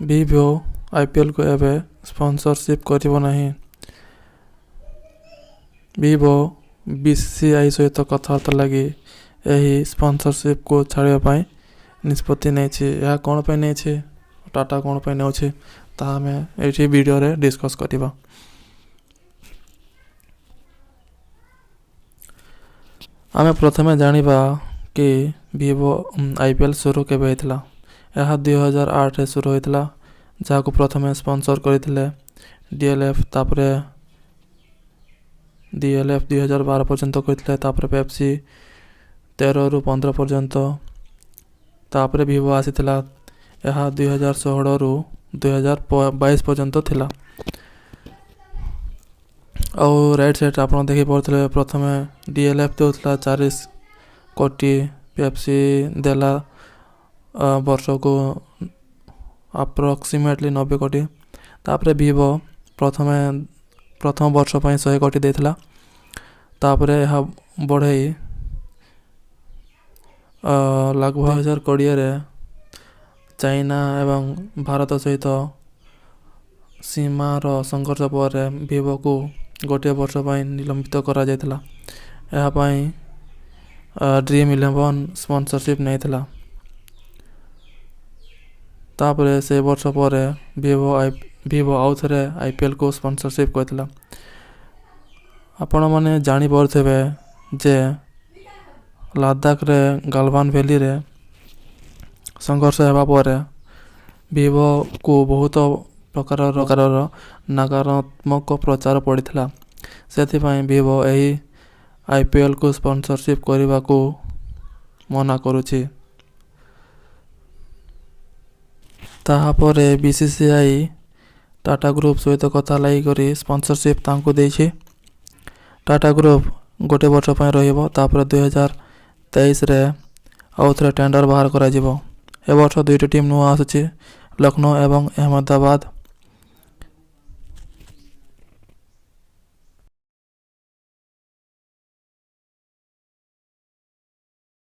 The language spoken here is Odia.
ଭିଭୋ ଆଇପିଏଲ୍କୁ ଏବେ ସ୍ପନ୍ସରସିପ୍ କରିବ ନାହିଁ। ଭିଭୋ ବିସିସିଆଇ ସହିତ କଥାବାର୍ତ୍ତା ଲାଗି ଏହି ସ୍ପନ୍ସରସିପ୍କୁ ଛାଡ଼ିବା ପାଇଁ ନିଷ୍ପତ୍ତି ନେଇଛି। ଏହା କ'ଣ ପାଇଁ ନେଇଛି, ଟାଟା କ'ଣ ପାଇଁ ନେଉଛି, ତାହା ଆମେ ଏଇଠି ଭିଡ଼ିଓରେ ଡିସ୍କସ୍ କରିବା। ଆମେ ପ୍ରଥମେ ଜାଣିବା କି ଭିଭୋ ଆଇପିଏଲ୍ ସୁରୁ କେବେ ହୋଇଥିଲା। ଏହା 2008ରେ ସୁରୁ ହୋଇଥିଲା, ଯାହାକୁ ପ୍ରଥମେ ସ୍ପନ୍ସର କରିଥିଲେ DLF, ତାପରେ DLF 2012 ପର୍ଯ୍ୟନ୍ତ କରିଥିଲେ, ତାପରେ ପେପ୍ସି 13ରୁ 15 ପର୍ଯ୍ୟନ୍ତ, ତାପରେ ଭିଭୋ ଆସିଥିଲା। ଏହା 2016ରୁ 2022 ପର୍ଯ୍ୟନ୍ତ ଥିଲା। ଆଉ ରାଇଟ୍ ସାଇଡ଼୍ରେ ଆପଣ ଦେଖିପାରୁଥିଲେ ପ୍ରଥମେ DLF ଦେଉଥିଲା 40 କୋଟି, ପେପ୍ସି ଦେଲା ବର୍ଷକୁ ଆପ୍ରୋକ୍ସିମେଟଲି 90 କୋଟି। ତାପରେ ଭିଭୋ ପ୍ରଥମ ବର୍ଷ ପାଇଁ 100 କୋଟି ଦେଇଥିଲା। ତାପରେ ଏହା ବଢ଼େଇ ଲାଗଭଗ 2020ରେ ଚାଇନା ଏବଂ ଭାରତ ସହିତ ସୀମାର ସଂଘର୍ଷ ପରେ ଭିଭୋକୁ ଗୋଟିଏ ବର୍ଷ ପାଇଁ ନିଲମ୍ବିତ କରାଯାଇଥିଲା। ଏହା ପାଇଁ Dream11 ସ୍ପନ୍ସରସିପ୍ ନେଇଥିଲା। ତାପରେ ସେ ବର୍ଷ ପରେ ଭିଭୋ ଆଉଥରେ ଆଇପିଏଲ୍କୁ ସ୍ପନ୍ସରସିପ୍ କରିଥିଲା। ଆପଣମାନେ ଜାଣିପାରୁଥିବେ ଯେ ଲଦାଖରେ ଗାଲୱାନ ଭ୍ୟାଲିରେ ସଂଘର୍ଷ ହେବା ପରେ ଭିଭୋକୁ ବହୁତ ପ୍ରକାରର ନକାରାତ୍ମକ ପ୍ରଚାର ପଡ଼ିଥିଲା। ସେଥିପାଇଁ ଭିଭୋ ଏହି ଆଇପିଏଲ୍କୁ ସ୍ପନ୍ସରସିପ୍ କରିବାକୁ ମନା କରୁଛି। ତାହାପରେ ବିସିସିଆଇ ଟାଟା ଗ୍ରୁପ୍ ସହିତ କଥା ଲାଗିକରି ସ୍ପନ୍ସରସିପ୍ ତାଙ୍କୁ ଦେଇଛି। ଟାଟା ଗ୍ରୁପ୍ ଗୋଟେ ବର୍ଷ ପାଇଁ ରହିବ। ତାପରେ 2023ରେ ଆଉଥରେ ଟେଣ୍ଡର ବାହାର କରାଯିବ। ଏ ବର୍ଷ 2ଟି ଟିମ୍ ନୂଆ ଆସୁଛି, ଲକ୍ଷ୍ନୌ ଏବଂ ଅହମ୍ମଦାବାଦ।